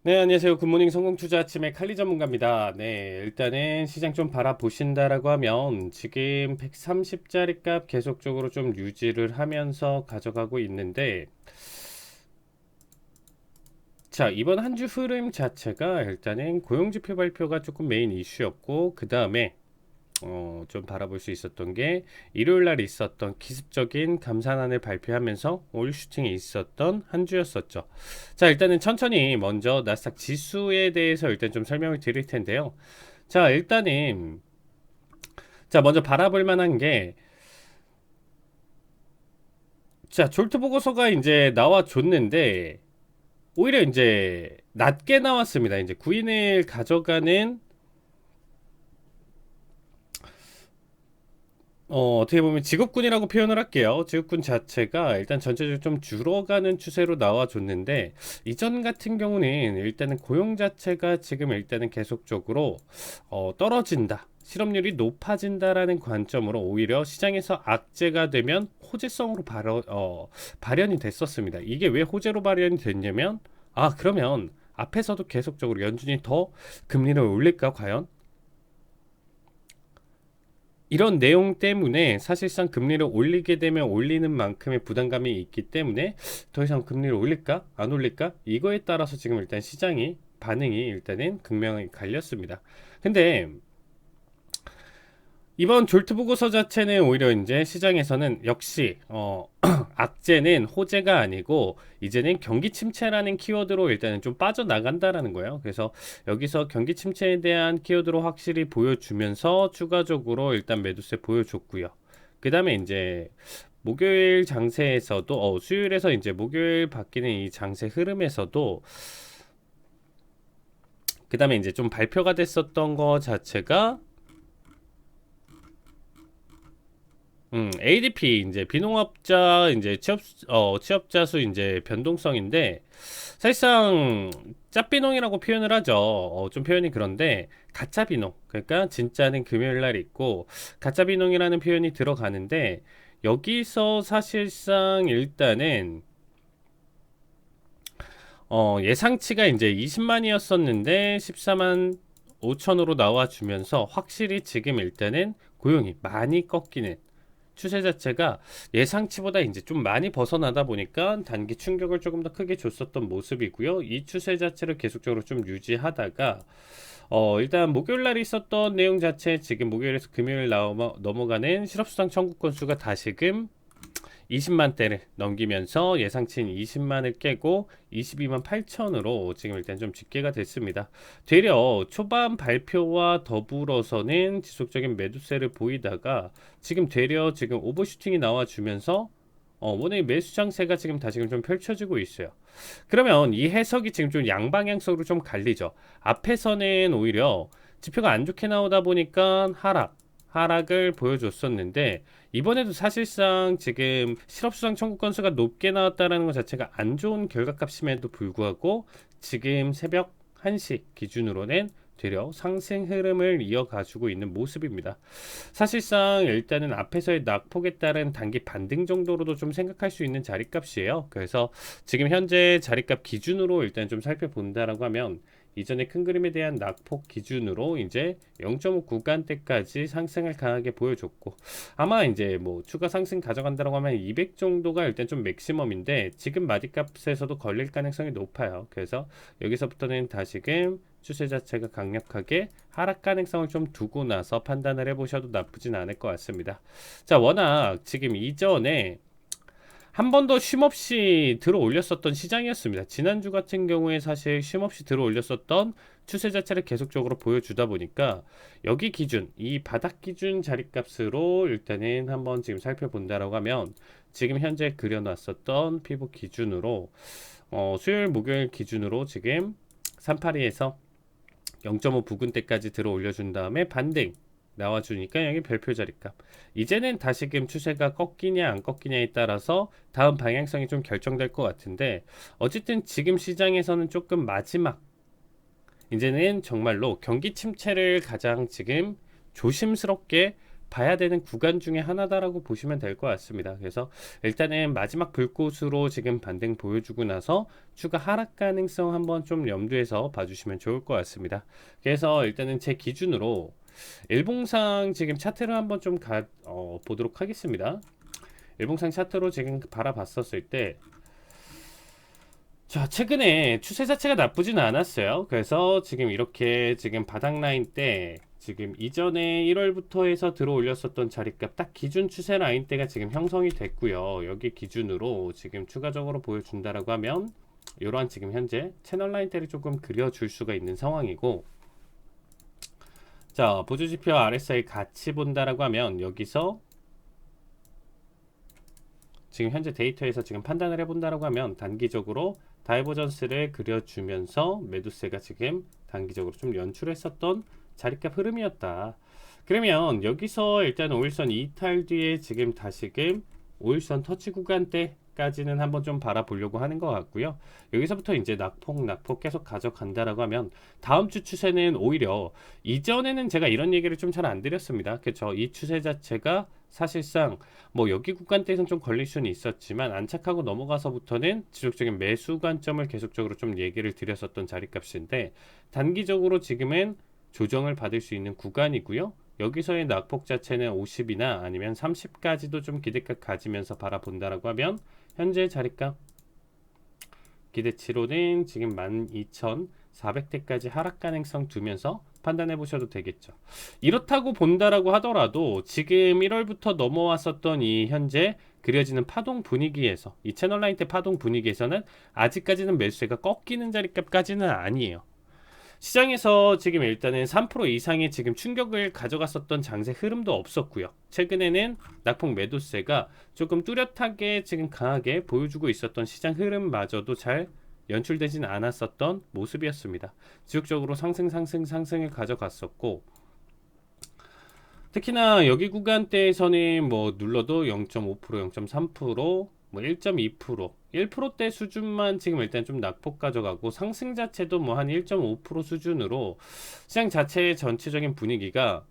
네, 안녕하세요. 굿모닝 성공투자 아침의 칼리 전문가입니다. 네, 일단은 시장 좀 바라보신다라고 하면 지금 130짜리 값 계속적으로 좀 유지를 하면서 가져가고 있는데, 자, 이번 한 주 흐름 자체가 일단은 고용지표 발표가 조금 메인 이슈였고, 그 다음에 좀 바라볼 수 있었던 게 일요일 날 있었던 기습적인 감산안을 발표하면서 올 슈팅이 있었던 한 주였었죠. 자, 일단은 천천히 먼저 나스닥 지수에 대해서 일단 좀 설명을 드릴 텐데요. 자, 일단은 자, 먼저 바라볼 만한 게 자, 졸트 보고서가 이제 나와줬는데 오히려 이제 낮게 나왔습니다. 이제 구인을 가져가는 어떻게 보면 직업군이라고 표현을 할게요. 직업군 자체가 일단 전체적으로 좀 줄어가는 추세로 나와줬는데, 이전 같은 경우는 일단은 고용 자체가 지금 일단은 계속적으로 떨어진다. 실업률이 높아진다라는 관점으로 오히려 시장에서 악재가 되면 호재성으로 발현이 됐었습니다. 이게 왜 호재로 발현이 됐냐면, 그러면 앞에서도 계속적으로 연준이 더 금리를 올릴까, 과연? 이런 내용 때문에 사실상 금리를 올리게 되면 올리는 만큼의 부담감이 있기 때문에 더 이상 금리를 올릴까 안 올릴까 이거에 따라서 지금 일단 시장이 반응이 일단은 극명하게 갈렸습니다. 근데 이번 졸트 보고서 자체는 오히려 이제 시장에서는 역시 악재는 호재가 아니고 이제는 경기 침체라는 키워드로 일단은 좀 빠져나간다라는 거예요. 그래서 여기서 경기 침체에 대한 키워드로 확실히 보여주면서 추가적으로 일단 매도세 보여줬고요. 그 다음에 이제 목요일 장세에서도 수요일에서 이제 목요일 바뀌는 이 장세 흐름에서도 그 다음에 이제 좀 발표가 됐었던 거 자체가 ADP 이제 비농업자 이제 취업자 수 이제 변동성인데 사실상 짭비농이라고 표현을 하죠. 좀 표현이 그런데 가짜 비농 그러니까 진짜는 금요일 날 있고 가짜 비농이라는 표현이 들어가는데 여기서 사실상 일단은 예상치가 이제 20만이었었는데 14만 5천으로 나와주면서 확실히 지금 일단은 고용이 많이 꺾이는 추세 자체가 예상치보다 이제 좀 많이 벗어나다 보니까 단기 충격을 조금 더 크게 줬었던 모습이고요. 이 추세 자체를 계속적으로 좀 유지하다가 일단 목요일 날 있었던 내용 자체 지금 목요일에서 금요일 넘어가는 실업수당 청구 건수가 다시금 20만대를 넘기면서 예상치인 20만을 깨고 22만 8천으로 지금 일단 좀 집계가 됐습니다. 되려 초반 발표와 더불어서는 지속적인 매도세를 보이다가 지금 되려 지금 오버슈팅이 나와주면서 오늘 매수 장세가 지금 다시금 좀 펼쳐지고 있어요. 그러면 이 해석이 지금 좀 양방향성으로 좀 갈리죠. 앞에서는 오히려 지표가 안 좋게 나오다 보니까 하락을 보여줬었는데 이번에도 사실상 지금 실업수당 청구 건수가 높게 나왔다는 것 자체가 안 좋은 결과값임에도 불구하고 지금 새벽 1시 기준으로는 되려 상승 흐름을 이어가지고 있는 모습입니다. 사실상 일단은 앞에서의 낙폭에 따른 단기 반등 정도로도 좀 생각할 수 있는 자리값이에요. 그래서 지금 현재 자리값 기준으로 일단 좀 살펴본다라고 하면 이전의 큰 그림에 대한 낙폭 기준으로 이제 0.5 구간대까지 상승을 강하게 보여줬고 아마 이제 뭐 추가 상승 가져간다고 하면 200 정도가 일단 좀 맥시멈인데 지금 마디값에서도 걸릴 가능성이 높아요. 그래서 여기서부터는 다시금 추세 자체가 강력하게 하락 가능성을 좀 두고 나서 판단을 해보셔도 나쁘진 않을 것 같습니다. 자, 워낙 지금 이전에 한 번도 쉼없이 들어 올렸었던 시장이었습니다. 지난주 같은 경우에 사실 쉼없이 들어 올렸었던 추세 자체를 계속적으로 보여주다 보니까 여기 기준, 이 바닥 기준 자리값으로 일단은 한번 지금 살펴본다라고 하면 지금 현재 그려놨었던 피복 기준으로 수요일 목요일 기준으로 지금 382에서 0.5 부근대까지 들어 올려준 다음에 반등 나와주니까 여기 별표 자리값 이제는 다시금 추세가 꺾이냐 안 꺾이냐에 따라서 다음 방향성이 좀 결정될 것 같은데 어쨌든 지금 시장에서는 조금 마지막 이제는 정말로 경기 침체를 가장 지금 조심스럽게 봐야 되는 구간 중에 하나다라고 보시면 될 것 같습니다. 그래서 일단은 마지막 불꽃으로 지금 반등 보여주고 나서 추가 하락 가능성 한번 좀 염두에서 봐주시면 좋을 것 같습니다. 그래서 일단은 제 기준으로 일봉상 지금 차트를 한번 좀 보도록 하겠습니다. 일봉상 차트로 지금 바라봤었을 때, 자, 최근에 추세 자체가 나쁘진 않았어요. 그래서 지금 이렇게 지금 바닥 라인 때 지금 이전에 1월부터 해서 들어 올렸었던 자리값 딱 기준 추세 라인 때가 지금 형성이 됐고요. 여기 기준으로 지금 추가적으로 보여준다라고 하면 이러한 지금 현재 채널 라인 때를 조금 그려줄 수가 있는 상황이고, 자, 보조지표 RSI 같이 본다라고 하면 여기서 지금 현재 데이터에서 지금 판단을 해본다라고 하면 단기적으로 다이버전스를 그려주면서 매도세가 지금 단기적으로 좀 연출했었던 자리값 흐름이었다. 그러면 여기서 일단 5일선 이탈 뒤에 지금 다시금 5일선 터치 구간대까지는 한번 좀 바라보려고 하는 것 같고요. 여기서부터 이제 낙폭 계속 가져간다라고 하면 다음 주 추세는 오히려, 이전에는 제가 이런 얘기를 좀 잘 안 드렸습니다. 그렇죠. 이 추세 자체가 사실상 뭐 여기 구간대에서는 좀 걸릴 수는 있었지만 안착하고 넘어가서부터는 지속적인 매수 관점을 계속적으로 좀 얘기를 드렸었던 자리값인데, 단기적으로 지금은 조정을 받을 수 있는 구간이고요. 여기서의 낙폭 자체는 50이나 아니면 30까지도 좀 기대값 가지면서 바라본다라고 하면 현재 자리값 기대치로는 지금 12,400대까지 하락 가능성 두면서 판단해 보셔도 되겠죠. 이렇다고 본다라고 하더라도 지금 1월부터 넘어왔었던 이 현재 그려지는 파동 분위기에서, 이 채널 라인 때 파동 분위기에서는 아직까지는 매수세가 꺾이는 자리값까지는 아니에요. 시장에서 지금 일단은 3% 이상의 지금 충격을 가져갔었던 장세 흐름도 없었고요. 최근에는 낙폭 매도세가 조금 뚜렷하게 지금 강하게 보여주고 있었던 시장 흐름마저도 잘 연출되진 않았었던 모습이었습니다. 지속적으로 상승을 가져갔었고, 특히나 여기 구간대에서는 뭐 눌러도 0.5%, 0.3%, 뭐 1.2%, 1%대 수준만 지금 일단 좀 낙폭 가져가고, 상승 자체도 뭐 한 1.5% 수준으로 시장 자체의 전체적인 분위기가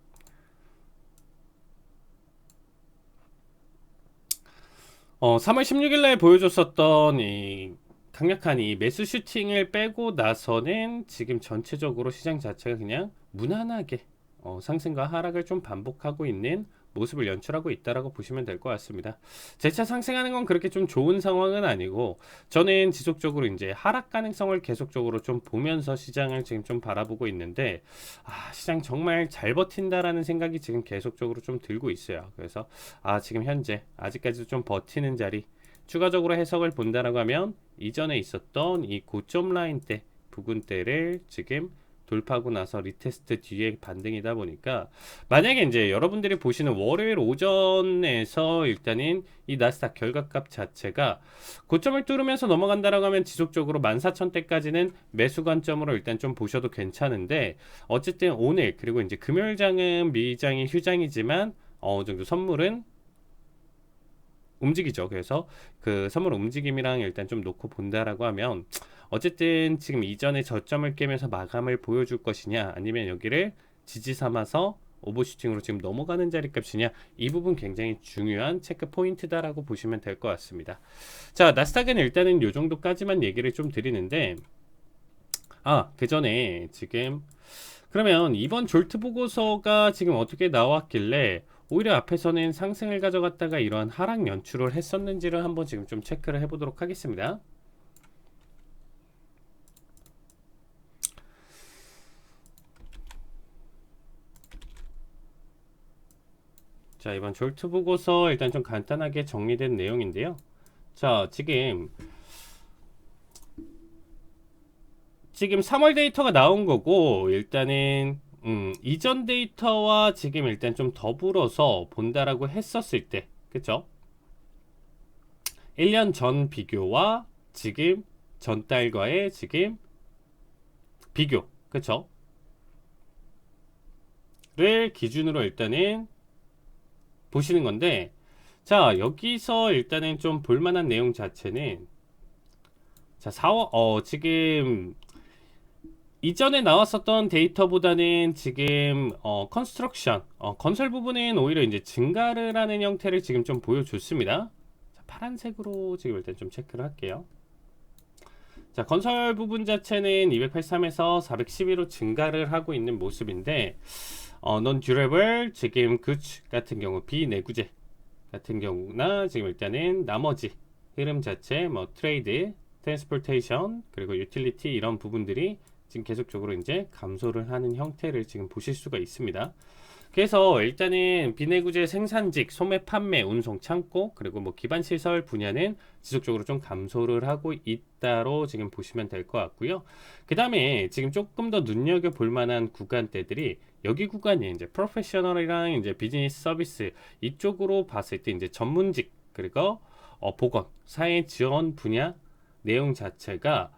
3월 16일 날 보여줬었던 이 강력한 이 매수 슈팅을 빼고 나서는 지금 전체적으로 시장 자체가 그냥 무난하게 상승과 하락을 좀 반복하고 있는 모습을 연출하고 있다라고 보시면 될 것 같습니다. 재차 상승하는 건 그렇게 좀 좋은 상황은 아니고, 저는 지속적으로 이제 하락 가능성을 계속적으로 좀 보면서 시장을 지금 좀 바라보고 있는데, 시장 정말 잘 버틴다라는 생각이 지금 계속적으로 좀 들고 있어요. 그래서 지금 현재 아직까지도 좀 버티는 자리, 추가적으로 해석을 본다라고 하면 이전에 있었던 이 고점 라인 때 부근대를 지금 돌파하고 나서 리테스트 뒤에 반등이다 보니까, 만약에 이제 여러분들이 보시는 월요일 오전에서 일단은 이 나스닥 결과값 자체가 고점을 뚫으면서 넘어간다라고 하면 지속적으로 14,000대까지는 매수 관점으로 일단 좀 보셔도 괜찮은데, 어쨌든 오늘 그리고 이제 금요일장은 미장이 휴장이지만 어느 정도 선물은 움직이죠. 그래서 그 선물 움직임이랑 일단 좀 놓고 본다라고 하면, 어쨌든 지금 이전에 저점을 깨면서 마감을 보여줄 것이냐, 아니면 여기를 지지 삼아서 오버슈팅으로 지금 넘어가는 자리값이냐, 이 부분 굉장히 중요한 체크 포인트다라고 보시면 될 것 같습니다. 자, 나스닥은 일단은 요 정도까지만 얘기를 좀 드리는데, 그 전에 지금 그러면 이번 졸트 보고서가 지금 어떻게 나왔길래 오히려 앞에서는 상승을 가져갔다가 이러한 하락 연출을 했었는지를 한번 지금 좀 체크를 해보도록 하겠습니다. 자, 이번 졸트 보고서 일단 좀 간단하게 정리된 내용인데요. 자, 지금 3월 데이터가 나온 거고, 일단은 이전 데이터와 지금 일단 좀 더불어서 본다라고 했었을 때, 그쵸? 1년 전 비교와 지금 전달과의 지금 비교, 그쵸? 를 기준으로 일단은 보시는 건데, 자, 여기서 일단은 좀 볼만한 내용 자체는, 자, 지금 이전에 나왔었던 데이터보다는 지금 컨스트럭션 건설 부분은 오히려 이제 증가를 하는 형태를 지금 좀 보여줬습니다. 자, 파란색으로 지금 일단 좀 체크를 할게요. 자, 건설 부분 자체는 283에서 412로 증가를 하고 있는 모습인데 non durable 지금 goods 같은 경우 비내구재 같은 경우나 지금 일단은 나머지 흐름 자체 뭐 트레이드, 트랜스포테이션 그리고 유틸리티 이런 부분들이 지금 계속적으로 이제 감소를 하는 형태를 지금 보실 수가 있습니다. 그래서 일단은 비내구재 생산직, 소매 판매, 운송, 창고 그리고 뭐 기반 시설 분야는 지속적으로 좀 감소를 하고 있다로 지금 보시면 될 것 같고요. 그 다음에 지금 조금 더 눈여겨 볼 만한 구간대들이 여기 구간이 이제 프로페셔널이랑 이제 비즈니스 서비스 이쪽으로 봤을 때 이제 전문직 그리고 보건, 사회 지원 분야 내용 자체가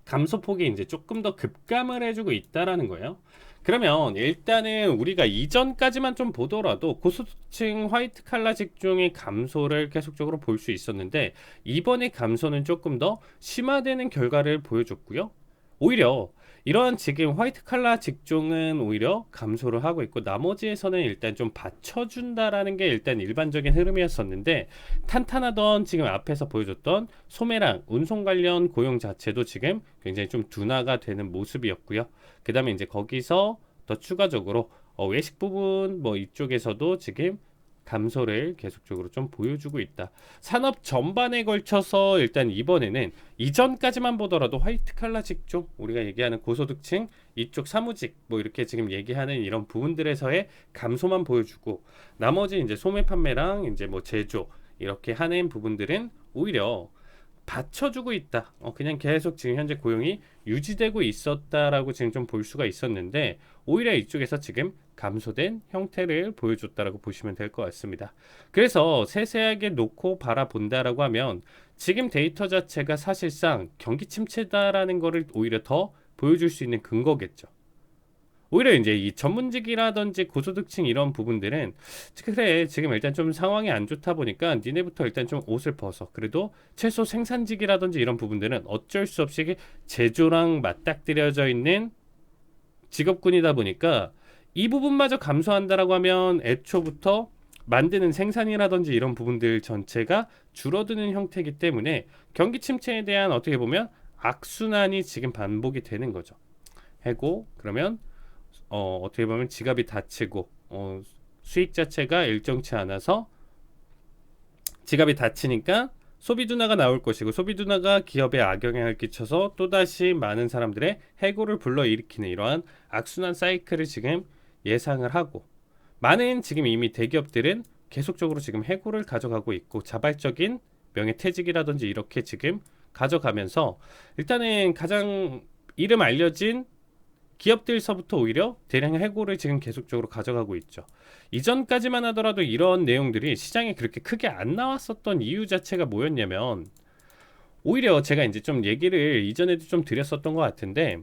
감소폭이 이제 조금 더 급감을 해주고 있다라는 거예요. 그러면 일단은 우리가 이전까지만 좀 보더라도 고소득층 화이트 칼라 직종의 감소를 계속적으로 볼 수 있었는데 이번에 감소는 조금 더 심화되는 결과를 보여줬고요. 오히려 이러한 지금 화이트 칼라 직종은 오히려 감소를 하고 있고 나머지에서는 일단 좀 받쳐준다라는 게 일단 일반적인 흐름이었었는데 탄탄하던 지금 앞에서 보여줬던 소매랑 운송 관련 고용 자체도 지금 굉장히 좀 둔화가 되는 모습이었고요. 그 다음에 이제 거기서 더 추가적으로 외식 부분 뭐 이쪽에서도 지금 감소를 계속적으로 좀 보여주고 있다. 산업 전반에 걸쳐서 일단 이번에는 이전까지만 보더라도 화이트 칼라 직종 우리가 얘기하는 고소득층 이쪽 사무직 뭐 이렇게 지금 얘기하는 이런 부분들에서의 감소만 보여주고 나머지 이제 소매 판매랑 이제 뭐 제조 이렇게 하는 부분들은 오히려 받쳐주고 있다. 그냥 계속 지금 현재 고용이 유지되고 있었다라고 지금 좀 볼 수가 있었는데 오히려 이쪽에서 지금 감소된 형태를 보여줬다라고 보시면 될 것 같습니다. 그래서 세세하게 놓고 바라본다라고 하면 지금 데이터 자체가 사실상 경기 침체다라는 거를 오히려 더 보여줄 수 있는 근거겠죠. 오히려 이제 이 전문직이라든지 고소득층 이런 부분들은 그래 지금 일단 좀 상황이 안 좋다 보니까 니네부터 일단 좀 옷을 벗어 그래도 최소 생산직이라든지 이런 부분들은 어쩔 수 없이 제조랑 맞닥뜨려져 있는 직업군이다 보니까 이 부분마저 감소한다라고 하면 애초부터 만드는 생산이라든지 이런 부분들 전체가 줄어드는 형태이기 때문에 경기 침체에 대한 어떻게 보면 악순환이 지금 반복이 되는 거죠. 해고 그러면 어떻게 보면 지갑이 닫히고 수익 자체가 일정치 않아서 지갑이 닫히니까 소비 둔화가 나올 것이고 소비 둔화가 기업에 악영향을 끼쳐서 또다시 많은 사람들의 해고를 불러일으키는 이러한 악순환 사이클을 지금 예상을 하고 많은 지금 이미 대기업들은 계속적으로 지금 해고를 가져가고 있고 자발적인 명예퇴직이라든지 이렇게 지금 가져가면서 일단은 가장 이름 알려진 기업들서부터 오히려 대량 해고를 지금 계속적으로 가져가고 있죠. 이전까지만 하더라도 이런 내용들이 시장에 그렇게 크게 안 나왔었던 이유 자체가 뭐였냐면 오히려 제가 이제 좀 얘기를 이전에도 좀 드렸었던 것 같은데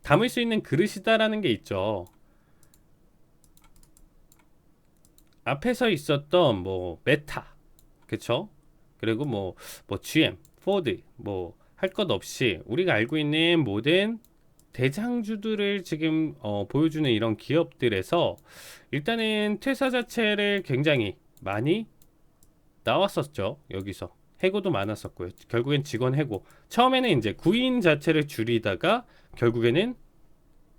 담을 수 있는 그릇이다라는 게 있죠. 앞에서 있었던 뭐 메타, 그쵸? 그리고 뭐 GM, 포드, 뭐 할 것 없이 우리가 알고 있는 모든 대장주들을 지금 보여주는 이런 기업들에서 일단은 퇴사 자체를 굉장히 많이 나왔었죠. 여기서 해고도 많았었고요. 결국엔 직원 해고. 처음에는 이제 구인 자체를 줄이다가 결국에는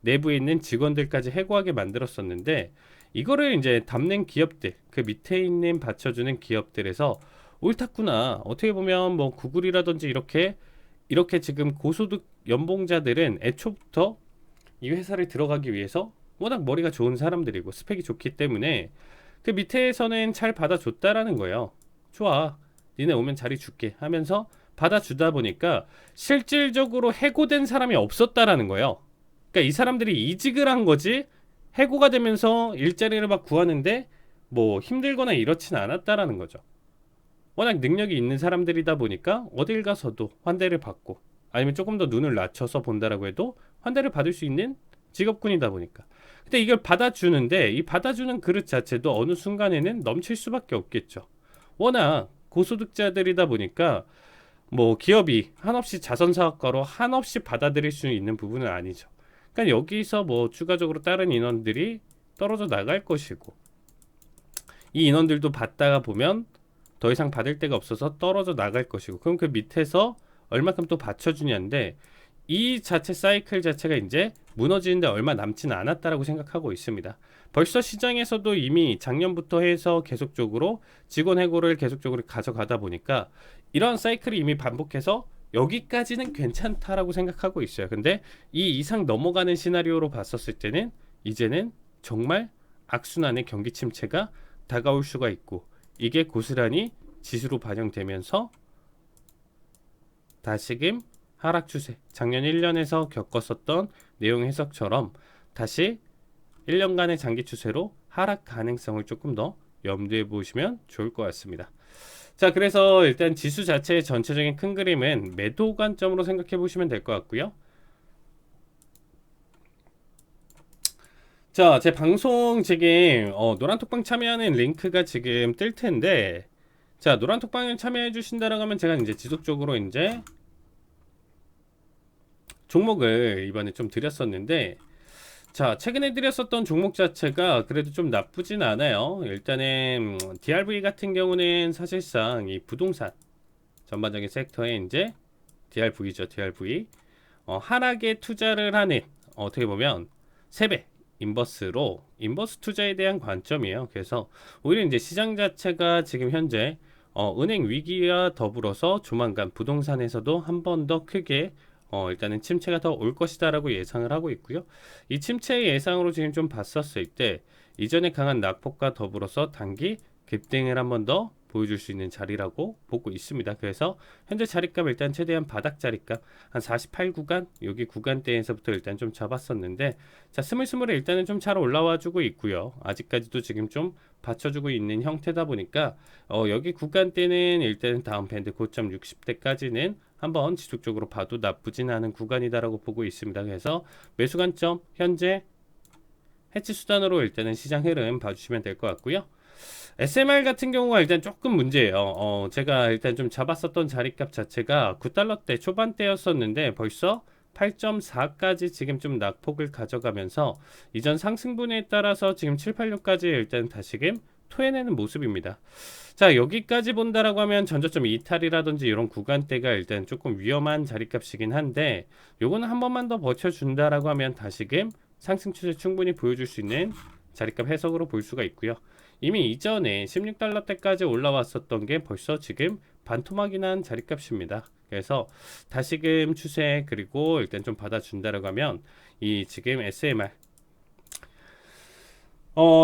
내부에 있는 직원들까지 해고하게 만들었었는데 이거를 이제 담는 기업들, 그 밑에 있는 받쳐주는 기업들에서 옳았구나. 어떻게 보면 뭐 구글이라든지 이렇게 지금 고소득 연봉자들은 애초부터 이 회사를 들어가기 위해서 워낙 머리가 좋은 사람들이고 스펙이 좋기 때문에 그 밑에서는 잘 받아줬다라는 거예요. 좋아, 니네 오면 자리 줄게 하면서 받아주다 보니까 실질적으로 해고된 사람이 없었다라는 거예요. 그러니까 이 사람들이 이직을 한 거지 해고가 되면서 일자리를 막 구하는데 뭐 힘들거나 이렇진 않았다라는 거죠. 워낙 능력이 있는 사람들이다 보니까 어딜 가서도 환대를 받고 아니면 조금 더 눈을 낮춰서 본다라고 해도 환대를 받을 수 있는 직업군이다 보니까 근데 이걸 받아주는데 이 받아주는 그릇 자체도 어느 순간에는 넘칠 수밖에 없겠죠. 워낙 고소득자들이다 보니까 뭐 기업이 한없이 자선사업가로 한없이 받아들일 수 있는 부분은 아니죠. 그러니까 여기서 뭐 추가적으로 다른 인원들이 떨어져 나갈 것이고, 이 인원들도 받다가 보면 더 이상 받을 데가 없어서 떨어져 나갈 것이고, 그럼 그 밑에서 얼마큼 또 받쳐주냐인데, 이 자체 사이클 자체가 이제 무너지는데 얼마 남지는 않았다라고 생각하고 있습니다. 벌써 시장에서도 이미 작년부터 해서 계속적으로 직원 해고를 계속적으로 가져가다 보니까 이런 사이클이 이미 반복해서 여기까지는 괜찮다라고 생각하고 있어요. 근데 이 이상 넘어가는 시나리오로 봤었을 때는 이제는 정말 악순환의 경기 침체가 다가올 수가 있고, 이게 고스란히 지수로 반영되면서 다시금 하락 추세, 작년 1년에서 겪었었던 내용 해석처럼 다시 1년간의 장기 추세로 하락 가능성을 조금 더 염두에 보시면 좋을 것 같습니다. 자, 그래서 일단 지수 자체의 전체적인 큰 그림은 매도 관점으로 생각해 보시면 될 것 같고요. 자, 제 방송 지금 노란톡방 참여하는 링크가 지금 뜰 텐데, 자, 노란톡방에 참여해 주신다라고 하면 제가 이제 지속적으로 이제 종목을 이번에 좀 드렸었는데, 자, 최근에 드렸었던 종목 자체가 그래도 좀 나쁘진 않아요. 일단은 DRV 같은 경우는 사실상 이 부동산 전반적인 섹터에 이제 DRV죠, DRV. 하락에 투자를 하는, 어떻게 보면 세배 인버스 투자에 대한 관점이에요. 그래서 오히려 이제 시장 자체가 지금 현재 은행 위기와 더불어서 조만간 부동산에서도 한 번 더 크게 일단은 침체가 더 올 것이다라고 예상을 하고 있고요. 이 침체의 예상으로 지금 좀 봤었을 때 이전에 강한 낙폭과 더불어서 단기 급등을 한 번 더 보여줄 수 있는 자리라고 보고 있습니다. 그래서 현재 자리값 일단 최대한 바닥 자리값 한 48 구간, 여기 구간대에서부터 일단 좀 잡았었는데, 자, 스물스물에 일단은 좀 잘 올라와 주고 있고요. 아직까지도 지금 좀 받쳐주고 있는 형태다 보니까 여기 구간대는 일단은 다음 밴드 고점 60대까지는 한번 지속적으로 봐도 나쁘진 않은 구간이다라고 보고 있습니다. 그래서 매수 관점 현재 해치 수단으로 일단은 시장 흐름 봐주시면 될 것 같고요. SMR 같은 경우가 일단 조금 문제예요. 제가 일단 좀 잡았었던 자리값 자체가 9달러대 초반대였었는데 벌써 8.4까지 지금 좀 낙폭을 가져가면서 이전 상승분에 따라서 지금 7, 86까지 일단 다시금 토해내는 모습입니다. 자, 여기까지 본다라고 하면 전저점 이탈이라든지 이런 구간대가 일단 조금 위험한 자리값이긴 한데, 요거는 한 번만 더 버텨준다라고 하면 다시금 상승 추세 충분히 보여줄 수 있는 자리값 해석으로 볼 수가 있고요. 이미 이전에 16달러대까지 올라왔었던 게 벌써 지금 반토막이 난 자리값입니다. 그래서 다시금 추세, 그리고 일단 좀 받아준다라고 하면 이 지금 SMR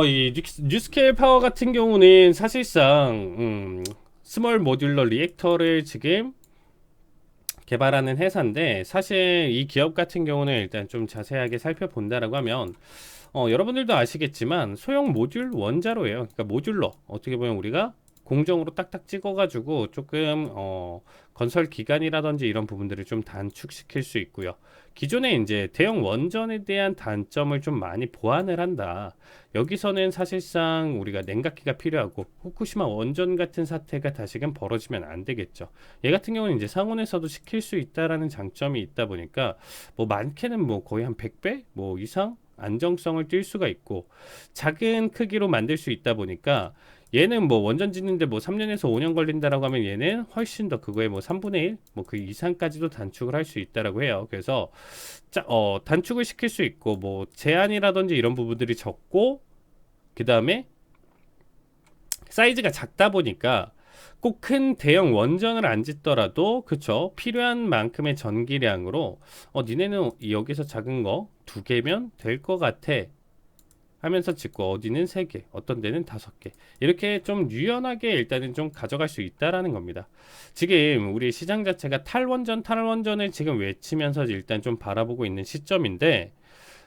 이 뉴스케일 파워 같은 경우는 사실상 스몰 모듈러 리액터를 지금 개발하는 회사인데, 사실 이 기업 같은 경우는 일단 좀 자세하게 살펴본다라고 하면 여러분들도 아시겠지만 소형 모듈 원자로예요. 그러니까 모듈러, 어떻게 보면 우리가 공정으로 딱딱 찍어가지고 조금 건설 기간이라든지 이런 부분들을 좀 단축시킬 수 있고요. 기존에 이제 대형 원전에 대한 단점을 좀 많이 보완을 한다. 여기서는 사실상 우리가 냉각기가 필요하고 후쿠시마 원전 같은 사태가 다시금 벌어지면 안 되겠죠. 얘 같은 경우는 이제 상온에서도 시킬 수 있다라는 장점이 있다 보니까 뭐 많게는 뭐 거의 한 100배 뭐 이상 안정성을 띌 수가 있고, 작은 크기로 만들 수 있다 보니까 얘는 뭐 원전 짓는데 뭐 3년에서 5년 걸린다라고 하면 얘는 훨씬 더 그거에 뭐 3분의 1, 뭐 그 이상까지도 단축을 할 수 있다라고 해요. 그래서 단축을 시킬 수 있고, 뭐 제한이라든지 이런 부분들이 적고, 그 다음에 사이즈가 작다 보니까 꼭 큰 대형 원전을 안 짓더라도, 그쵸, 필요한 만큼의 전기량으로 니네는 여기서 작은 거 2개면 될 것 같아 하면서 짓고, 어디는 3개, 어떤 데는 5개, 이렇게 좀 유연하게 일단은 좀 가져갈 수 있다라는 겁니다. 지금 우리 시장 자체가 탈원전을 지금 외치면서 일단 좀 바라보고 있는 시점인데,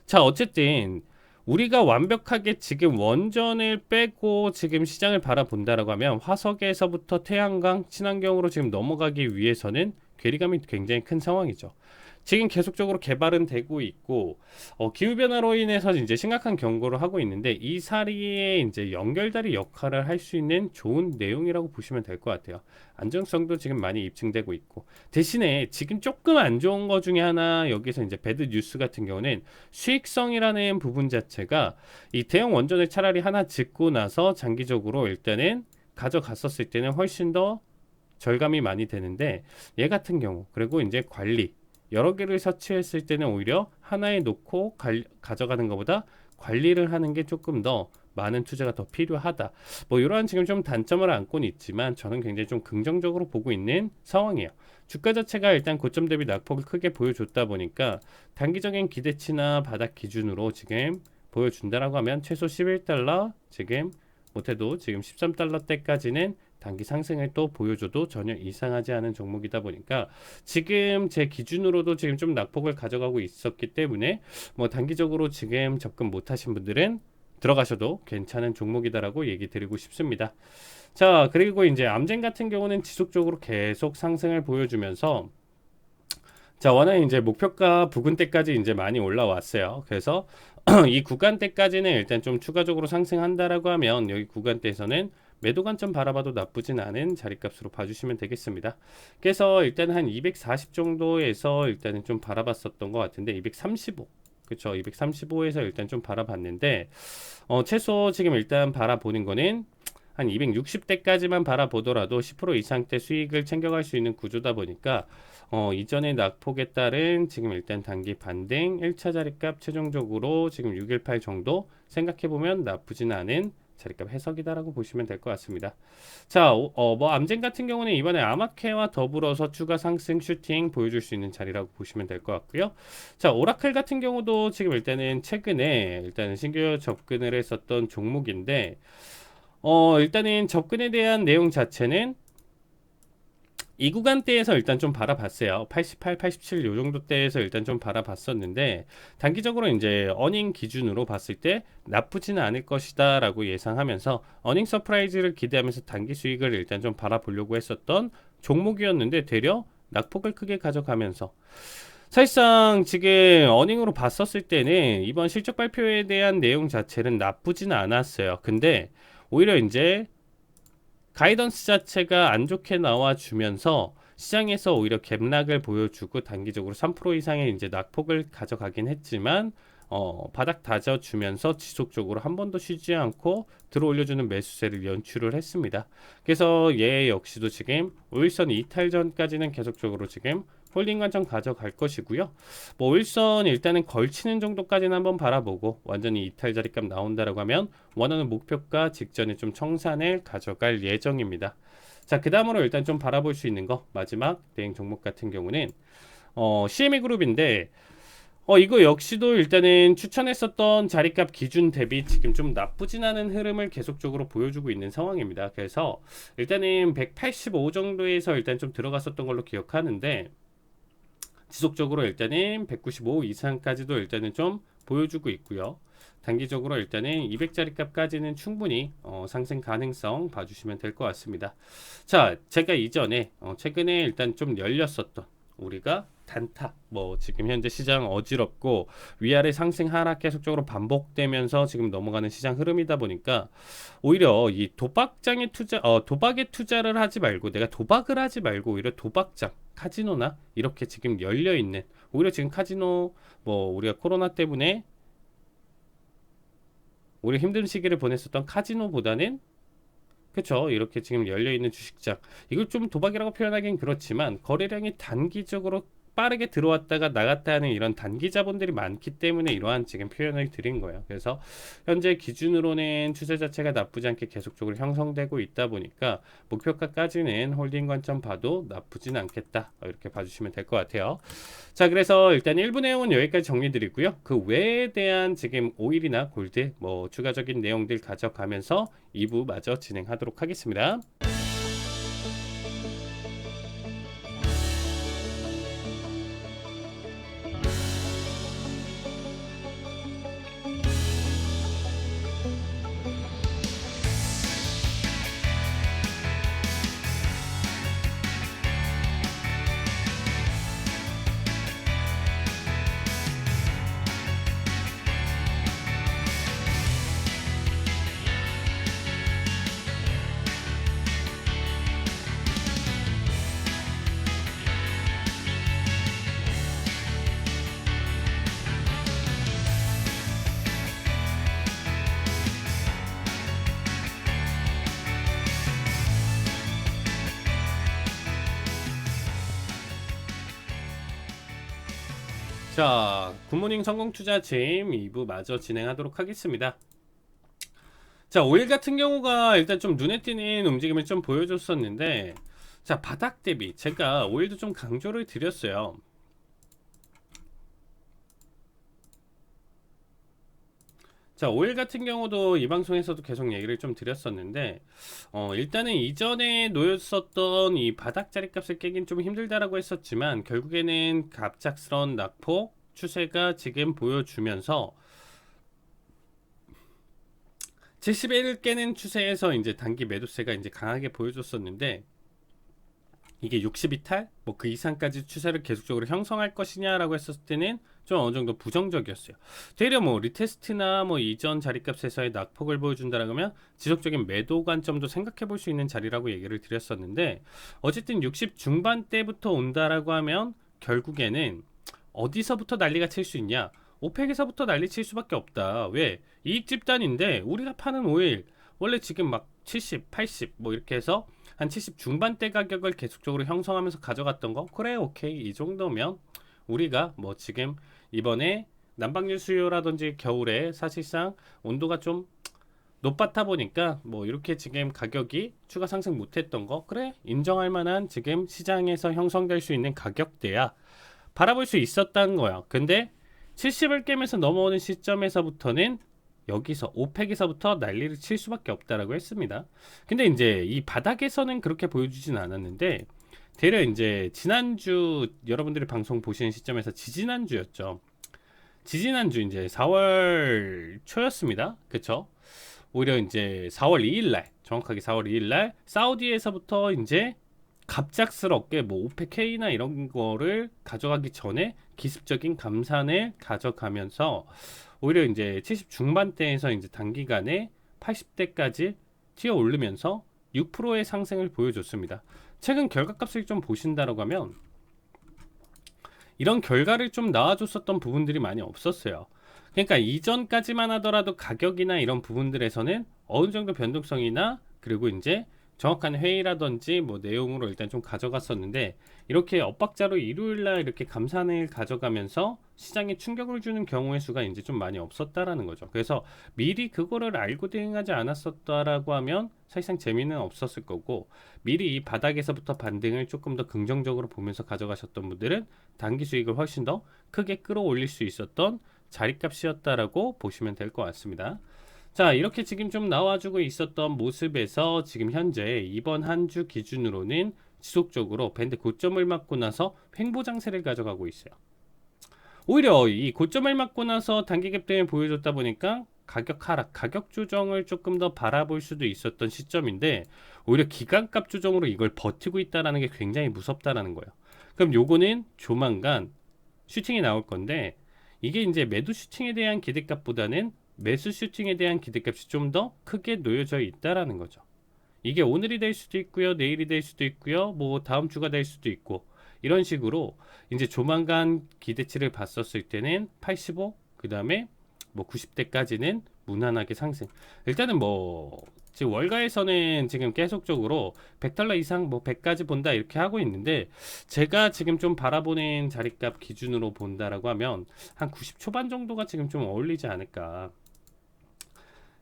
자, 어쨌든 우리가 완벽하게 지금 원전을 빼고 지금 시장을 바라본다라고 하면 화석에서부터 태양광, 친환경으로 지금 넘어가기 위해서는 괴리감이 굉장히 큰 상황이죠. 지금 계속적으로 개발은 되고 있고 기후 변화로 인해서 이제 심각한 경고를 하고 있는데 이 사리에 이제 연결다리 역할을 할 수 있는 좋은 내용이라고 보시면 될 것 같아요. 안정성도 지금 많이 입증되고 있고 대신에 지금 조금 안 좋은 거 중에 하나 여기서 이제 배드 뉴스 같은 경우는 수익성이라는 부분 자체가 이 대형 원전을 차라리 하나 짓고 나서 장기적으로 일단은 가져갔었을 때는 훨씬 더 절감이 많이 되는데 얘 같은 경우 그리고 이제 관리 여러 개를 설치했을 때는 오히려 하나에 놓고 가져가는 것보다 관리를 하는 게 조금 더 많은 투자가 더 필요하다. 뭐 이러한 지금 좀 단점을 안고는 있지만 저는 굉장히 좀 긍정적으로 보고 있는 상황이에요. 주가 자체가 일단 고점 대비 낙폭을 크게 보여줬다 보니까 단기적인 기대치나 바닥 기준으로 지금 보여준다라고 하면 최소 11달러 지금 못해도 지금 13달러대까지는 단기 상승을 또 보여줘도 전혀 이상하지 않은 종목이다 보니까 지금 제 기준으로도 지금 좀 낙폭을 가져가고 있었기 때문에 뭐 단기적으로 지금 접근 못하신 분들은 들어가셔도 괜찮은 종목이다라고 얘기 드리고 싶습니다. 자, 그리고 이제 암젠 같은 경우는 지속적으로 계속 상승을 보여주면서 자, 원하는 이제 목표가 부근대까지 이제 많이 올라왔어요. 그래서 이 구간대까지는 일단 좀 추가적으로 상승한다라고 하면 여기 구간대에서는 매도 관점 바라봐도 나쁘진 않은 자리값으로 봐주시면 되겠습니다. 그래서 일단 한 240 정도에서 일단은 좀 바라봤었던 것 같은데 235 그쵸 235에서 일단 좀 바라봤는데 최소 지금 일단 바라보는 거는 한 260대까지만 바라보더라도 10% 이상대 수익을 챙겨갈 수 있는 구조다 보니까 이전의 낙폭에 따른 지금 일단 단기 반등 1차 자리값 최종적으로 지금 618 정도 생각해보면 나쁘진 않은 자리값 해석이다라고 보시면 될 것 같습니다. 자, 뭐 암젠 같은 경우는 이번에 아마케와 더불어서 추가 상승 슈팅 보여줄 수 있는 자리라고 보시면 될 것 같고요. 자, 오라클 같은 경우도 지금 일단은 최근에 일단은 신규 접근을 했었던 종목인데 일단은 접근에 대한 내용 자체는 이 구간대에서 일단 좀 바라봤어요. 88, 87 요 정도 대에서 일단 좀 바라봤었는데 단기적으로 이제 어닝 기준으로 봤을 때 나쁘지는 않을 것이다 라고 예상하면서 어닝 서프라이즈를 기대하면서 단기 수익을 일단 좀 바라보려고 했었던 종목이었는데 되려 낙폭을 크게 가져가면서 사실상 지금 어닝으로 봤었을 때는 이번 실적 발표에 대한 내용 자체는 나쁘지는 않았어요. 근데 오히려 이제 가이던스 자체가 안 좋게 나와주면서 시장에서 오히려 갭락을 보여주고 단기적으로 3% 이상의 이제 낙폭을 가져가긴 했지만 바닥 다져주면서 지속적으로 한 번도 쉬지 않고 들어올려주는 매수세를 연출을 했습니다. 그래서 얘 역시도 지금 5일선 이탈 전까지는 계속적으로 지금 홀딩 관점 가져갈 것이고요. 뭐 5일선 일단은 걸치는 정도까지는 한번 바라보고 완전히 이탈 자리값 나온다라고 하면 원하는 목표가 직전에 좀 청산을 가져갈 예정입니다. 자, 그 다음으로 일단 좀 바라볼 수 있는 거 마지막 대행 종목 같은 경우는 CME 그룹인데 이거 역시도 일단은 추천했었던 자리값 기준 대비 지금 좀 나쁘진 않은 흐름을 계속적으로 보여주고 있는 상황입니다. 그래서 일단은 185 정도에서 일단 좀 들어갔었던 걸로 기억하는데 지속적으로 일단은 195 이상까지도 일단은 좀 보여주고 있고요. 단기적으로 일단은 200짜리 값까지는 충분히 상승 가능성 봐주시면 될 것 같습니다. 자, 제가 이전에 최근에 일단 좀 열렸었던 우리가 단타 뭐 지금 현재 시장 어지럽고 위아래 상승 하락 계속적으로 반복되면서 지금 넘어가는 시장 흐름이다 보니까 오히려 이 도박에 투자를 하지 말고 내가 도박을 하지 말고 오히려 도박장 카지노나 이렇게 지금 열려 있는 오히려 지금 카지노 뭐 우리가 코로나 때문에 우리 힘든 시기를 보냈었던 카지노보다는 그쵸 이렇게 지금 열려있는 주식장 이걸 좀 도박이라고 표현하기는 그렇지만 거래량이 단기적으로 빠르게 들어왔다가 나갔다 하는 이런 단기 자본들이 많기 때문에 이러한 지금 표현을 드린 거예요. 그래서 현재 기준으로는 추세 자체가 나쁘지 않게 계속적으로 형성되고 있다 보니까 목표가까지는 홀딩 관점 봐도 나쁘진 않겠다 이렇게 봐주시면 될 것 같아요. 자, 그래서 일단 1부 내용은 여기까지 정리드리고요. 그 외에 대한 지금 오일이나 골드 뭐 추가적인 내용들 가져가면서 2부 마저 진행하도록 하겠습니다. 자, 굿모닝 성공투자팀 2부 마저 진행하도록 하겠습니다. 자, 오일 같은 경우가 일단 좀 눈에 띄는 움직임을 좀 보여줬었는데, 자, 바닥 대비 제가 오일도 좀 강조를 드렸어요. 자, 오일 같은 경우도 이 방송에서도 계속 얘기를 좀 드렸었는데, 일단은 이전에 놓였었던 이 바닥 자리값을 깨긴 좀 힘들다라고 했었지만, 결국에는 갑작스러운 낙폭 추세가 지금 보여주면서 71을 깨는 추세에서 이제 단기 매도세가 이제 강하게 보여줬었는데, 이게 62탈 뭐 그 이상까지 추세를 계속적으로 형성할 것이냐라고 했었을 때는 좀 어느 정도 부정적이었어요. 되려 뭐 리테스트나 뭐 이전 자리값에서의 낙폭을 보여준다라면 지속적인 매도 관점도 생각해 볼 수 있는 자리라고 얘기를 드렸었는데, 어쨌든 60 중반대부터 온다라고 하면 결국에는 어디서부터 난리가 칠 수 있냐? 오펙에서부터 난리 칠 수밖에 없다. 왜? 이익 집단인데 우리가 파는 오일 원래 지금 막 70, 80 뭐 이렇게 해서 한 70 중반대 가격을 계속적으로 형성하면서 가져갔던 거, 그래 오케이 이 정도면 우리가 뭐 지금 이번에 난방유 수요라든지 겨울에 사실상 온도가 좀 높았다 보니까 뭐 이렇게 지금 가격이 추가 상승 못했던 거, 그래 인정할 만한 지금 시장에서 형성될 수 있는 가격대야 바라볼 수 있었다는 거야. 근데 70을 깨면서 넘어오는 시점에서부터는 여기서 오펙에서부터 난리를 칠 수밖에 없다라고 했습니다. 근데 이제 이 바닥에서는 그렇게 보여주진 않았는데, 대략 이제 지난주 여러분들이 방송 보시는 시점에서 지지난주였죠. 지지난주 이제 4월 초였습니다. 그쵸? 오히려 이제 4월 2일 날, 정확하게 4월 2일 날 사우디에서부터 이제 갑작스럽게 뭐 오펙K나 이런 거를 가져가기 전에 기습적인 감산을 가져가면서 오히려 이제 70 중반대에서 이제 단기간에 80대까지 튀어 오르면서 6%의 상승을 보여줬습니다. 최근 결과값을 좀 보신다라고 하면 이런 결과를 좀 나와줬었던 부분들이 많이 없었어요. 그러니까 이전까지만 하더라도 가격이나 이런 부분들에서는 어느 정도 변동성이나 그리고 이제 정확한 회의라든지 뭐 내용으로 일단 좀 가져갔었는데, 이렇게 엇박자로 일요일날 이렇게 감산을 가져가면서 시장에 충격을 주는 경우의 수가 이제 좀 많이 없었다라는 거죠. 그래서 미리 그거를 알고 대응하지 않았었다라고 하면 사실상 재미는 없었을 거고, 미리 이 바닥에서부터 반등을 조금 더 긍정적으로 보면서 가져가셨던 분들은 단기 수익을 훨씬 더 크게 끌어올릴 수 있었던 자리값이었다라고 보시면 될 것 같습니다. 자, 이렇게 지금 좀 나와주고 있었던 모습에서 지금 현재 이번 한 주 기준으로는 지속적으로 밴드 고점을 맞고 나서 횡보 장세를 가져가고 있어요. 오히려 이 고점을 맞고 나서 단기 갭등을 보여줬다 보니까 가격 하락, 가격 조정을 조금 더 바라볼 수도 있었던 시점인데, 오히려 기간값 조정으로 이걸 버티고 있다는 게 굉장히 무섭다라는 거예요. 그럼 요거는 조만간 슈팅이 나올 건데, 이게 이제 매도 슈팅에 대한 기대값보다는 매수 슈팅에 대한 기대값이 좀 더 크게 놓여져 있다라는 거죠. 이게 오늘이 될 수도 있고요, 내일이 될 수도 있고요, 뭐 다음 주가 될 수도 있고, 이런 식으로 이제 조만간 기대치를 봤었을 때는 85, 그 다음에 뭐 90대까지는 무난하게 상승. 일단은 뭐 지금 월가에서는 지금 계속적으로 100달러 이상 뭐 100까지 본다 이렇게 하고 있는데, 제가 지금 좀 바라보는 자리값 기준으로 본다라고 하면 한 90 초반 정도가 지금 좀 어울리지 않을까.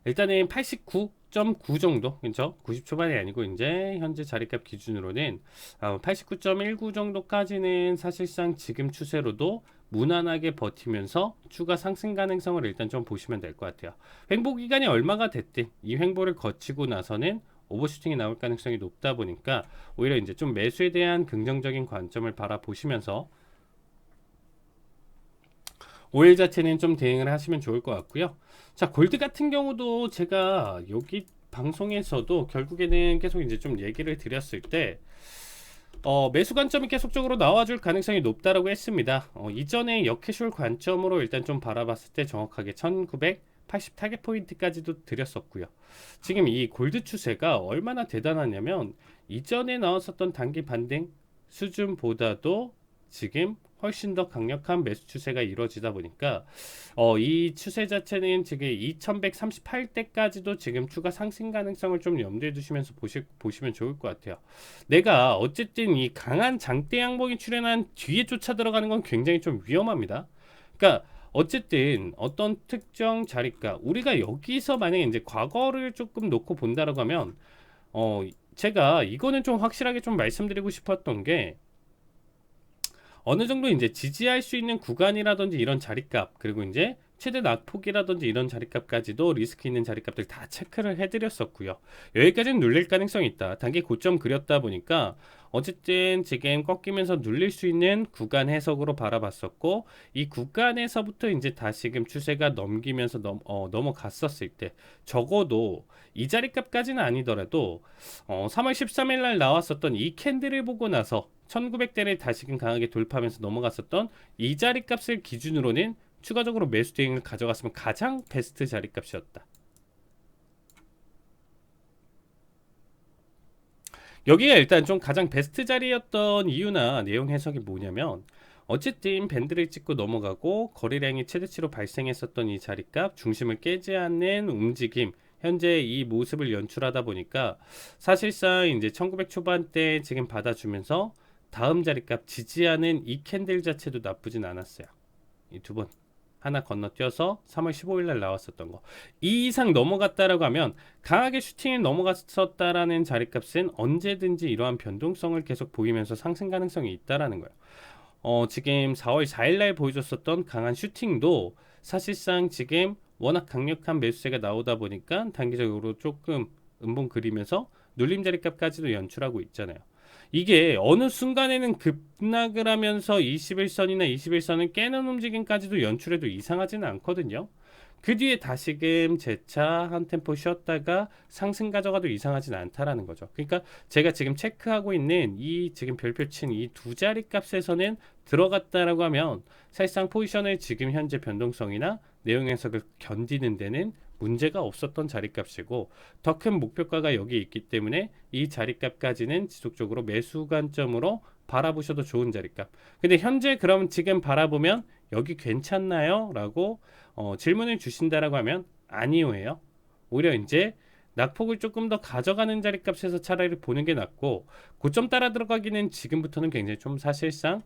일단은 89.9 정도, 그렇죠? 90 초반이 아니고 이제 현재 자리값 기준으로는 89.19 정도까지는 사실상 지금 추세로도 무난하게 버티면서 추가 상승 가능성을 일단 좀 보시면 될 것 같아요. 횡보 기간이 얼마가 됐든 이 횡보를 거치고 나서는 오버슈팅이 나올 가능성이 높다 보니까 오히려 이제 좀 매수에 대한 긍정적인 관점을 바라보시면서 오일 자체는 좀 대응을 하시면 좋을 것 같고요. 자, 골드 같은 경우도 제가 여기 방송에서도 결국에는 계속 이제 좀 얘기를 드렸을 때 매수 관점이 계속적으로 나와줄 가능성이 높다라고 했습니다. 이전에 역캐슈얼 관점으로 일단 좀 바라봤을 때 정확하게 1980 타겟 포인트까지도 드렸었고요. 지금 이 골드 추세가 얼마나 대단하냐면 이전에 나왔었던 단기 반등 수준보다도 지금 훨씬 더 강력한 매수 추세가 이루어지다 보니까 이 추세 자체는 지금 2138대까지도 지금 추가 상승 가능성을 좀 염두에 두시면서 보시면 좋을 것 같아요. 내가 어쨌든 이 강한 장대 양봉이 출현한 뒤에 쫓아 들어가는 건 굉장히 좀 위험합니다. 그러니까 어쨌든 어떤 특정 자리값, 우리가 여기서 만약에 이제 과거를 조금 놓고 본다라고 하면 제가 이거는 좀 확실하게 좀 말씀드리고 싶었던 게, 어느 정도 이제 지지할 수 있는 구간이라든지 이런 자리값, 그리고 이제 최대 낙폭이라든지 이런 자리값까지도 리스크 있는 자리값들 다 체크를 해드렸었고요. 여기까지는 눌릴 가능성이 있다. 단기 고점 그렸다 보니까 어쨌든 지금 꺾이면서 눌릴 수 있는 구간 해석으로 바라봤었고, 이 구간에서부터 이제 다시금 추세가 넘기면서 넘어갔었을 때, 적어도 이 자리값까지는 아니더라도 3월 13일 날 나왔었던 이 캔들을 보고 나서 1900대를 다시금 강하게 돌파하면서 넘어갔었던 이 자리값을 기준으로는 추가적으로 매수 대응을 가져갔으면 가장 베스트 자리값이었다. 여기가 일단 좀 가장 베스트 자리였던 이유나 내용 해석이 뭐냐면, 어쨌든 밴드를 찍고 넘어가고 거래량이 최대치로 발생했었던 이 자리값 중심을 깨지 않는 움직임, 현재 이 모습을 연출하다 보니까 사실상 이제 1900 초반대 지금 받아주면서 다음 자리값 지지하는 이 캔들 자체도 나쁘진 않았어요. 이 두 번 하나 건너뛰어서 3월 15일 날 나왔었던 거, 이 이상 넘어갔다라고 하면, 강하게 슈팅을 넘어갔었다라는 자리값은 언제든지 이러한 변동성을 계속 보이면서 상승 가능성이 있다라는 거예요. 지금 4월 4일 날 보여줬었던 강한 슈팅도 사실상 지금 워낙 강력한 매수세가 나오다 보니까 단기적으로 조금 음봉 그리면서 눌림 자리값까지도 연출하고 있잖아요. 이게 어느 순간에는 급락을 하면서 21선이나 21선을 깨는 움직임까지도 연출해도 이상하지는 않거든요. 그 뒤에 다시금 재차 한 템포 쉬었다가 상승 가져가도 이상하진 않다라는 거죠. 그러니까 제가 지금 체크하고 있는 이 지금 별표 친 이 두 자리 값에서는 들어갔다라고 하면 사실상 포지션의 지금 현재 변동성이나 내용 해석을 견디는 데는 문제가 없었던 자리값이고, 더 큰 목표가가 여기 있기 때문에 이 자리값까지는 지속적으로 매수 관점으로 바라보셔도 좋은 자리값. 근데 현재 그럼 지금 바라보면 여기 괜찮나요? 라고 질문을 주신다라고 하면 아니요예요. 오히려 이제 낙폭을 조금 더 가져가는 자리값에서 차라리 보는 게 낫고, 고점 따라 들어가기는 지금부터는 굉장히 좀 사실상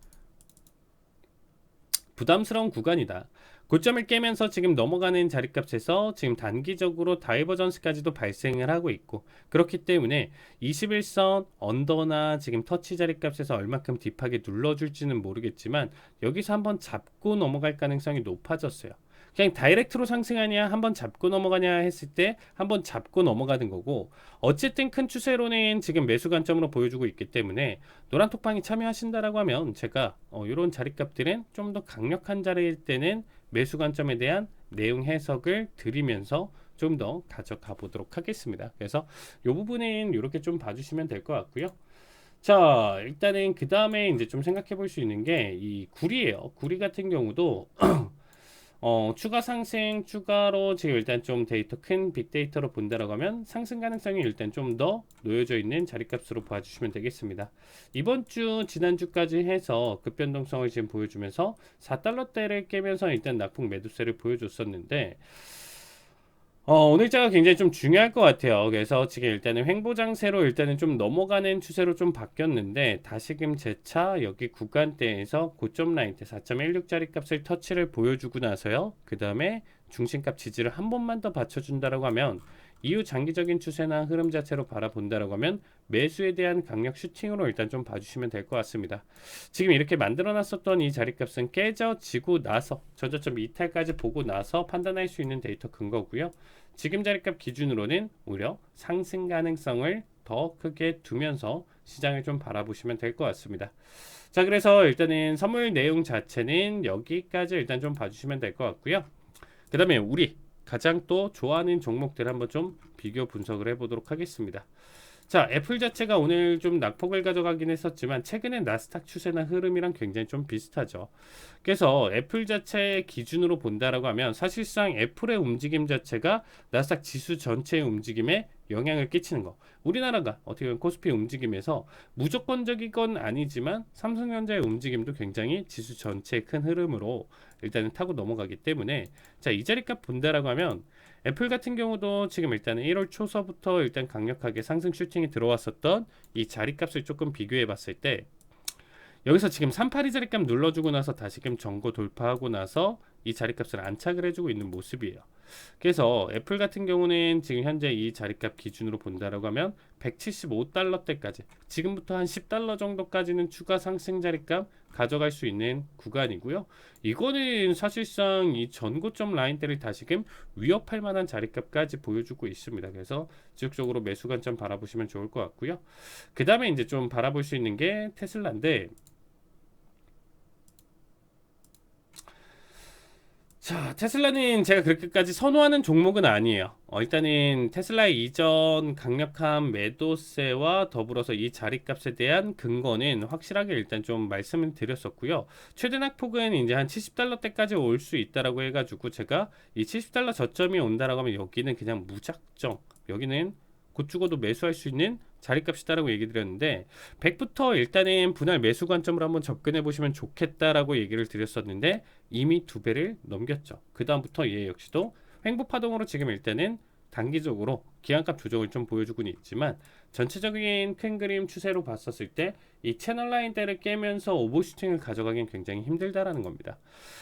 부담스러운 구간이다. 고점을 깨면서 지금 넘어가는 자리값에서 지금 단기적으로 다이버전스까지도 발생을 하고 있고, 그렇기 때문에 21선 언더나 지금 터치 자리값에서 얼마큼 딥하게 눌러줄지는 모르겠지만 여기서 한번 잡고 넘어갈 가능성이 높아졌어요. 그냥 다이렉트로 상승하냐 한번 잡고 넘어가냐 했을 때 한번 잡고 넘어가는 거고, 어쨌든 큰 추세로는 지금 매수 관점으로 보여주고 있기 때문에 노란 톡방에 참여하신다라고 하면 제가 이런 자리값들은 좀 더 강력한 자리일 때는 매수 관점에 대한 내용 해석을 드리면서 좀 더 가져가 보도록 하겠습니다. 그래서 이 부분은 이렇게 좀 봐주시면 될 것 같고요. 자, 일단은 그 다음에 이제 좀 생각해 볼 수 있는 게 이 구리예요. 구리 같은 경우도 추가 상승 추가로 지금 일단 좀 데이터 큰 빅데이터로 본다라고 하면 상승 가능성이 일단 좀 더 놓여져 있는 자리값으로 봐주시면 되겠습니다. 이번 주 지난주까지 해서 급변동성을 지금 보여주면서 4달러대를 깨면서 일단 낙폭 매도세를 보여줬었는데, 오늘자가 굉장히 좀 중요할 것 같아요. 그래서 지금 일단은 횡보장세로 일단은 좀 넘어가는 추세로 좀 바뀌었는데, 다시금 재차 여기 구간대에서 고점 라인대 4.16짜리 값을 터치를 보여주고 나서요, 그 다음에 중심값 지지를 한 번만 더 받쳐준다라고 하면, 이후 장기적인 추세나 흐름 자체로 바라본다라고 하면 매수에 대한 강력 슈팅으로 일단 좀 봐주시면 될 것 같습니다. 지금 이렇게 만들어놨었던 이 자리값은 깨져지고 나서 전저점 이탈까지 보고 나서 판단할 수 있는 데이터 근거고요. 지금 자리값 기준으로는 오히려 상승 가능성을 더 크게 두면서 시장을 좀 바라보시면 될 것 같습니다. 자, 그래서 일단은 선물 내용 자체는 여기까지 일단 좀 봐주시면 될 것 같고요. 그 다음에 우리 가장 또 좋아하는 종목들 한번 좀 비교 분석을 해보도록 하겠습니다. 자, 애플 자체가 오늘 좀 낙폭을 가져가긴 했었지만 최근에 나스닥 추세나 흐름이랑 굉장히 좀 비슷하죠. 그래서 애플 자체 기준으로 본다라고 하면 사실상 애플의 움직임 자체가 나스닥 지수 전체의 움직임에 영향을 끼치는 거. 우리나라가 어떻게 보면 코스피 움직임에서 무조건적이건 아니지만 삼성전자의 움직임도 굉장히 지수 전체의 큰 흐름으로 일단은 타고 넘어가기 때문에, 자, 이 자리값 본다라고 하면 애플 같은 경우도 지금 일단은 1월 초서부터 일단 강력하게 상승 슈팅이 들어왔었던 이 자리값을 조금 비교해 봤을 때 여기서 지금 38이 자리값 눌러주고 나서 다시금 전고 돌파하고 나서 이 자리값을 안착을 해주고 있는 모습이에요. 그래서 애플 같은 경우는 지금 현재 이 자리값 기준으로 본다라고 하면 175달러대까지, 지금부터 한 10달러 정도까지는 추가 상승 자리값 가져갈 수 있는 구간이고요. 이거는 사실상 이 전고점 라인대를 다시금 위협할 만한 자리값까지 보여주고 있습니다. 그래서 지속적으로 매수 관점 바라보시면 좋을 것 같고요. 그 다음에 이제 좀 바라볼 수 있는 게 테슬라인데, 자, 테슬라는 제가 그렇게까지 선호하는 종목은 아니에요. 일단은 테슬라의 이전 강력한 매도세와 더불어서 이 자리값에 대한 근거는 확실하게 일단 좀 말씀을 드렸었고요. 최대 낙폭은 이제 한 70달러대까지 올 수 있다라고 해가지고 제가 이 70달러 저점이 온다라고 하면 여기는 그냥 무작정, 여기는 곧 죽어도 매수할 수 있는 자리값이다라고 얘기 드렸는데, 100부터 일단은 분할 매수 관점으로 한번 접근해 보시면 좋겠다라고 얘기를 드렸었는데 이미 2배를 넘겼죠. 그 다음부터 얘 역시도 횡보 파동으로 지금 일단은 단기적으로 기관값 조정을 좀 보여주고는 있지만, 전체적인 큰 그림 추세로 봤었을 때 이 채널 라인대를 깨면서 오버슈팅을 가져가긴 굉장히 힘들다라는 겁니다.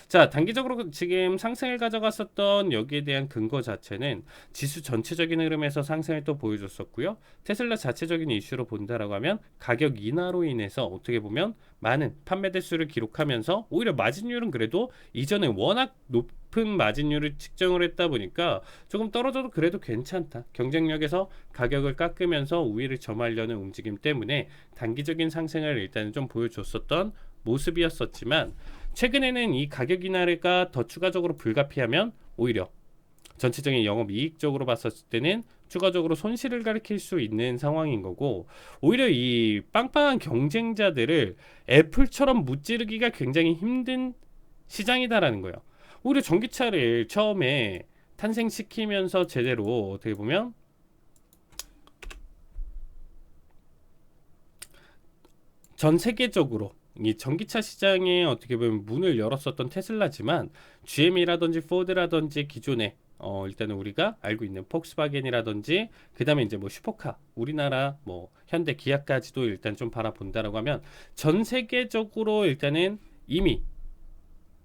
자, 단기적으로 지금 상승을 가져갔었던 여기에 대한 근거 자체는 지수 전체적인 흐름에서 상승을 또 보여줬었고요. 테슬라 자체적인 이슈로 본다라고 하면 가격 인하로 인해서 어떻게 보면 많은 판매 대수를 기록하면서 오히려 마진율은 그래도 이전에 워낙 높은 마진율을 측정을 했다 보니까 조금 떨어져도 그래도 괜찮다, 경쟁력에서 가격을 깎으면서 우위를 점하려는 움직임 때문에 단기적인 상승을 일단 좀 보여줬었던 모습이었었지만, 최근에는 이 가격 인하가 더 추가적으로 불가피하면 오히려 전체적인 영업이익적으로 봤었을 때는 추가적으로 손실을 가리킬 수 있는 상황인 거고, 오히려 이 빵빵한 경쟁자들을 애플처럼 무찌르기가 굉장히 힘든 시장이다라는 거예요. 오히려 전기차를 처음에 탄생시키면서 제대로 어떻게 보면 전 세계적으로 이 전기차 시장에 어떻게 보면 문을 열었었던 테슬라지만, GM이라든지 포드라든지 기존에 일단은 우리가 알고 있는 폭스바겐이라든지 그 다음에 이제 뭐 슈퍼카, 우리나라 뭐 현대 기아까지도 일단 좀 바라본다라고 하면 전 세계적으로 일단은 이미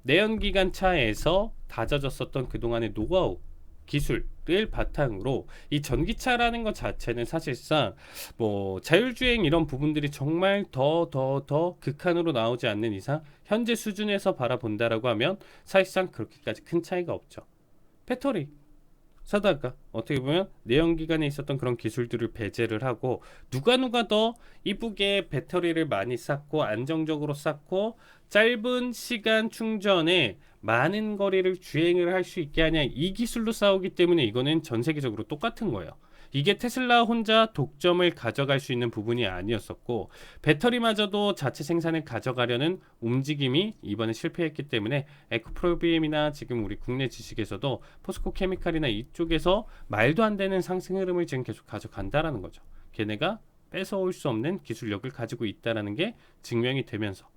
내연기관차에서 다져졌었던 그동안의 노하우 기술을 바탕으로 이 전기차라는 것 자체는 사실상 뭐 자율주행 이런 부분들이 정말 더 극한으로 나오지 않는 이상 현재 수준에서 바라본다라고 하면 사실상 그렇게까지 큰 차이가 없죠. 배터리 사다가 어떻게 보면 내연기관에 있었던 그런 기술들을 배제를 하고 누가 더 이쁘게 배터리를 많이 쌓고 안정적으로 쌓고 짧은 시간 충전에 많은 거리를 주행을 할 수 있게 하냐, 이 기술로 싸우기 때문에 이거는 전 세계적으로 똑같은 거예요. 이게 테슬라 혼자 독점을 가져갈 수 있는 부분이 아니었었고, 배터리마저도 자체 생산을 가져가려는 움직임이 이번에 실패했기 때문에 에코프로비엠이나 지금 우리 국내 지식에서도 포스코 케미칼이나 이쪽에서 말도 안 되는 상승 흐름을 지금 계속 가져간다라는 거죠. 걔네가 뺏어올 수 없는 기술력을 가지고 있다라는 게 증명이 되면서,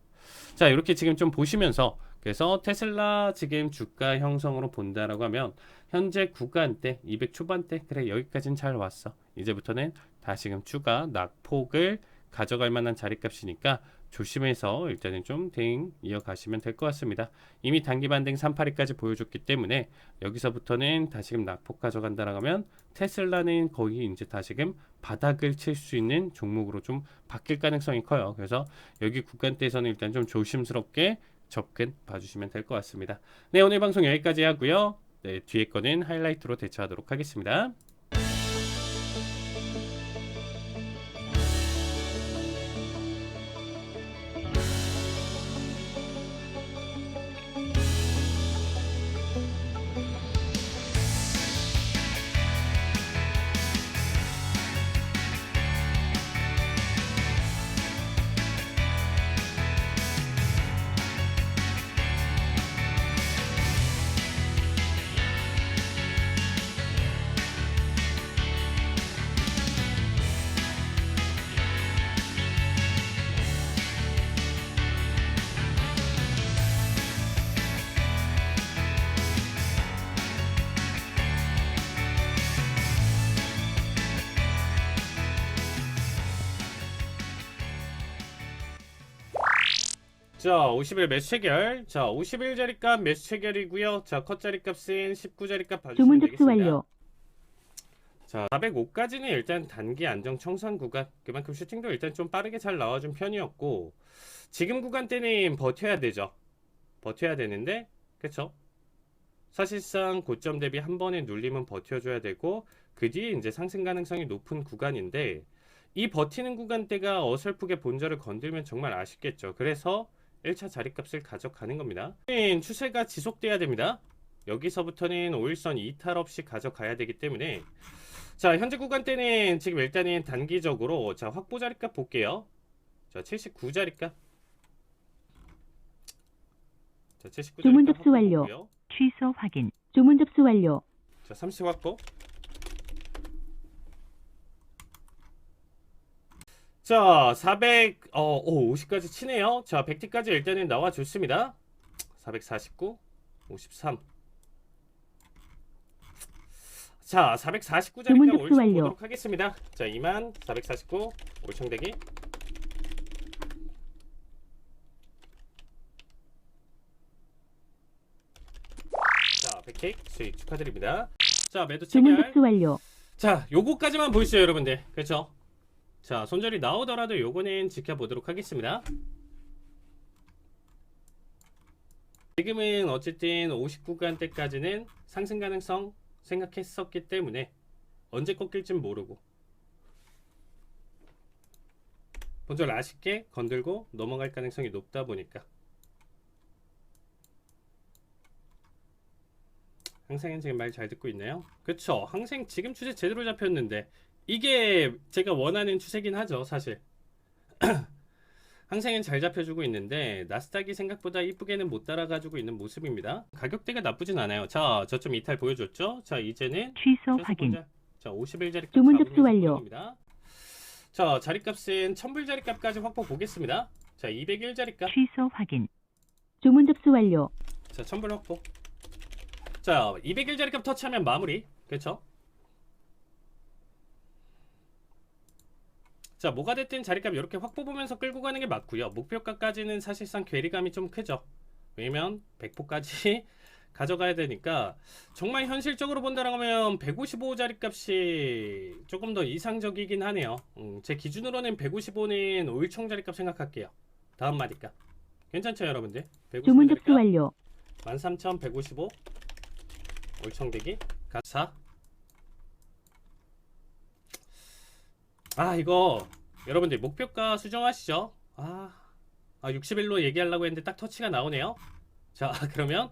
자, 이렇게 지금 좀 보시면서, 그래서 테슬라 지금 주가 형성으로 본다라고 하면 현재 구간대 200 초반대, 그래 여기까지는 잘 왔어, 이제부터는 다시금 추가 낙폭을 가져갈 만한 자리값이니까 조심해서 일단은 좀 대응 이어가시면 될 것 같습니다. 이미 단기 반등 382까지 보여줬기 때문에 여기서부터는 다시금 낙폭 가져간다라고 하면 테슬라는 거의 이제 다시금 바닥을 칠 수 있는 종목으로 좀 바뀔 가능성이 커요. 그래서 여기 구간대에서는 일단 좀 조심스럽게 접근 봐주시면 될 것 같습니다. 네, 오늘 방송 여기까지 하고요. 네, 뒤에 거는 하이라이트로 대처하도록 하겠습니다. 자, 50일 매수 체결. 자, 50일 자리값 매수 체결이고요. 자, 컷 자리값은 19 자리값 봐주시면 주문 접수 되겠습니다. 완료. 자, 405까지는 일단 단기 안정 청산 구간. 그만큼 슈팅도 일단 좀 빠르게 잘 나와준 편이었고, 지금 구간대는 버텨야 되죠. 버텨야 되는데, 그쵸? 사실상 고점 대비 한 번의 눌림은 버텨줘야 되고, 그 뒤에 이제 상승 가능성이 높은 구간인데, 이 버티는 구간대가 어설프게 본절을 건들면 정말 아쉽겠죠. 그래서 1차 자리값을 가져가는 겁니다. 추세가 지속돼야 됩니다. 여기서부터는 5일선 이탈 없이 가져가야 되기 때문에, 자, 현재 구간대는 지금 일단은 단기적으로, 자, 확보 자리값 볼게요. 자, 79 자리값. 자, 79 주문 자리값 접수 확보 완료. 보고요. 취소 확인. 주문 접수 완료. 자, 30 확보. 자, 50까지 치네요. 자, 100T까지 일단은 나와줬습니다. 449, 53. 자, 449 주문 자리값 접수 올청 완료. 보도록 하겠습니다. 자, 2만 449 올청대기. 자, 100K 수익 축하드립니다. 자, 매도 주문 체결. 접수 완료. 자, 요거까지만 보시죠, 여러분들. 그렇죠? 자, 손절이 나오더라도 요거는 지켜보도록 하겠습니다. 지금은 어쨌든 59간대까지는 상승 가능성 생각했었기 때문에 언제 꺾일진 모르고 본절 아쉽게 건들고 넘어갈 가능성이 높다 보니까 항생은 지금 말 잘 듣고 있나요? 그쵸, 항생 지금 추세 제대로 잡혔는데 이게 제가 원하는 추세긴 하죠, 사실. 항생은 잘 잡혀주고 있는데 나스닥이 생각보다 이쁘게는 못 따라가지고 있는 모습입니다. 가격대가 나쁘진 않아요. 자, 저점 이탈 보여줬죠? 자, 이제는 취소 최소 확인. 본절. 자, 50일 자리값 주문 접수 잡으면서 완료. 보는 겁니다. 자, 자리값은 1000불 자리값까지 확보 보겠습니다. 자, 200일 자리값. 취소 확인. 주문 접수 완료. 자, 1000불 확보. 자, 200일 자리값 터치하면 마무리. 그렇죠? 자, 뭐가 됐든 자리값 이렇게 확보 보면서 끌고 가는 게 맞고요. 목표가까지는 사실상 괴리감이 좀 크죠. 왜냐면 100포까지 가져가야 되니까 정말 현실적으로 본다라고 하면 155 자리값이 조금 더 이상적이긴 하네요. 제 기준으로는 155는 5일총 자리값 생각할게요. 다음 마디값. 괜찮죠, 여러분들? 155 주문 접수 자리값 완료. 13,155 올청대기 가사. 아, 이거 여러분들 목표가 수정하시죠. 61로 얘기하려고 했는데 딱 터치가 나오네요. 자, 그러면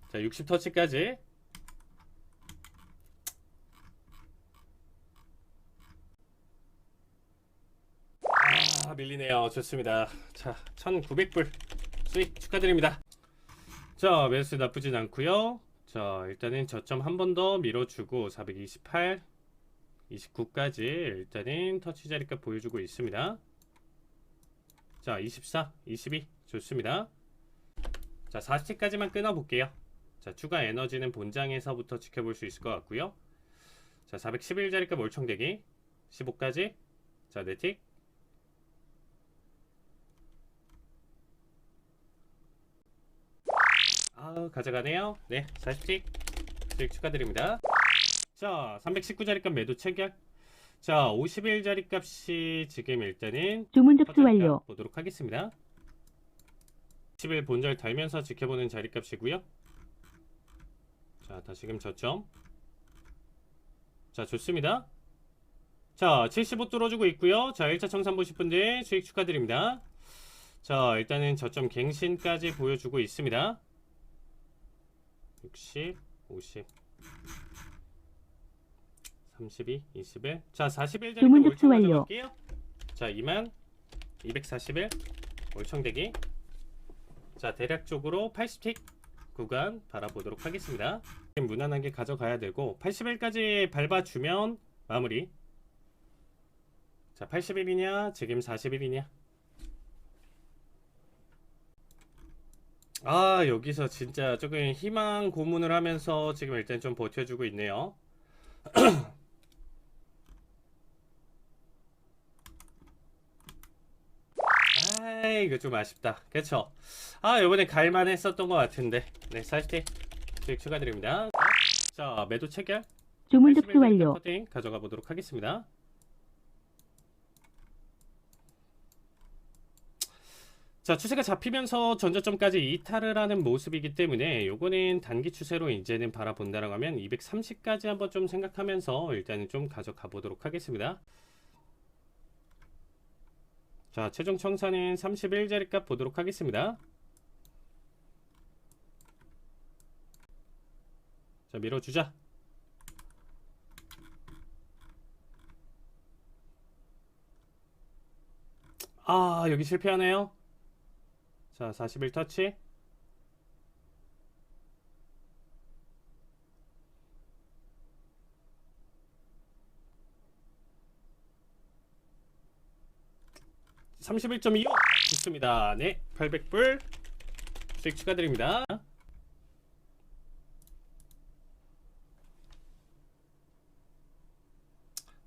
자, 60 터치까지. 밀리네요. 좋습니다. 자, 1900불 수익 축하드립니다. 자, 매수 나쁘진 않고요. 자, 일단은 저점 한 번 더 밀어주고 428 29까지 일단은 터치 자리값 보여주고 있습니다. 자, 24 22 좋습니다. 자, 40까지만 끊어볼게요. 자, 추가 에너지는 본장에서부터 지켜볼 수 있을 것 같고요. 자, 411 자리값 올청대기 15까지. 자, 네틱. 가져가네요. 네, 40틱 수익 축하드립니다. 자, 319 자리값 매도 체결. 자, 50일 자리값이 지금 일단은 주문 접수 완료. 보도록 하겠습니다. 10일 본절 달면서 지켜보는 자리값이고요. 자, 다시금 저점. 자, 좋습니다. 자, 75 뚫어주고 있고요. 자, 1차 청산 보실 분들 수익 축하드립니다. 자, 일단은 저점 갱신까지 보여주고 있습니다. 60, 50, 32, 21. 자, 41 주문 자리값 접수 올청 완료. 가져갈게요. 자, 2만 241 올청대기. 자, 대략적으로 80틱 구간 바라보도록 하겠습니다. 무난하게 가져가야 되고 80일까지 밟아주면 마무리. 자, 80일이냐 지금 40일이냐. 여기서 진짜 조금 희망 고문을 하면서 지금 일단 좀 버텨주고 있네요. 이거 좀 아쉽다. 그쵸? 요번에 갈만 했었던 것 같은데. 네, 40대 수익 추가드립니다. 자, 매도 체결. 주문 접수 81 완료. 커팅 가져가 보도록 하겠습니다. 자, 추세가 잡히면서 전저점까지 이탈을 하는 모습이기 때문에 요거는 단기 추세로 이제는 바라본다라고 하면 230까지 한번 좀 생각하면서 일단은 좀 가져가 보도록 하겠습니다. 자, 최종 청산은 31자리값 보도록 하겠습니다. 자, 밀어주자. 여기 실패하네요. 자, 41 터치. (31.25) 좋습니다. 네, 800불 수익 추가드립니다.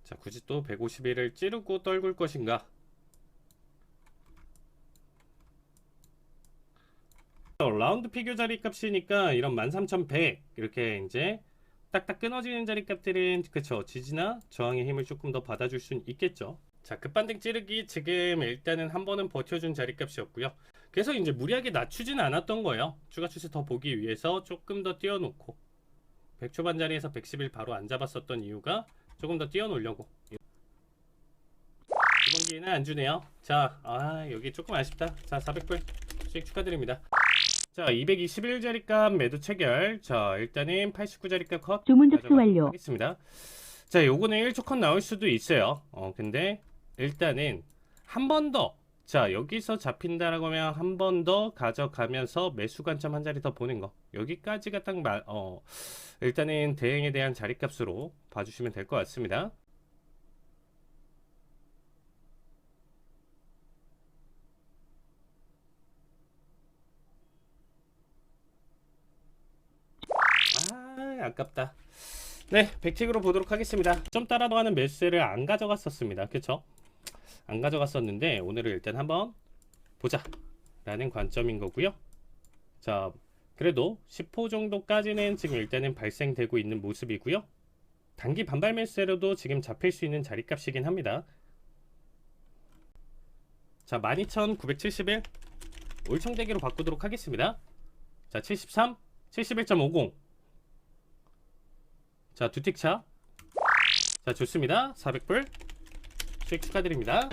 자, 굳이 또 151을 찌르고 떨굴 것인가? 라운드 피규어 자리 값이니까 이런 13,100 이렇게 이제 딱딱 끊어지는 자리 값들은 그쵸, 지지나 저항의 힘을 조금 더 받아줄 수 있겠죠. 자, 급반등 찌르기 지금 일단은 한 번은 버텨준 자리 값이었고요. 그래서 이제 무리하게 낮추진 않았던 거예요. 추가 추세 더 보기 위해서 조금 더 띄워놓고 100 초반 자리에서 110일 바로 안 잡았었던 이유가 조금 더 띄워놓으려고. 이번 기회는 안 주네요. 자, 여기 조금 아쉽다. 자, 400불 수익 축하드립니다. 자, 221자리 값 매도 체결. 자, 일단은 89자리 값 컷. 주문 접수 완료. 하겠습니다. 자, 요거는 1초 컷 나올 수도 있어요. 근데 일단은 한 번 더. 자, 여기서 잡힌다라고 하면 한 번 더 가져가면서 매수 관점 한 자리 더 보는 거. 여기까지가 딱 일단은 대행에 대한 자리값으로 봐주시면 될 것 같습니다. 아깝다. 네, 백틱으로 보도록 하겠습니다. 좀 따라도 하는 매수세를 안 가져갔었습니다. 그쵸? 안 가져갔었는데 오늘은 일단 한번 보자 라는 관점인 거고요. 자, 그래도 10호 정도까지는 지금 일단은 발생되고 있는 모습이고요. 단기 반발 매수세로도 지금 잡힐 수 있는 자리값이긴 합니다. 자, 12,971 올청대기로 바꾸도록 하겠습니다. 자, 73 71.50. 자, 두 틱차. 자, 좋습니다. 400불 수익 축하드립니다.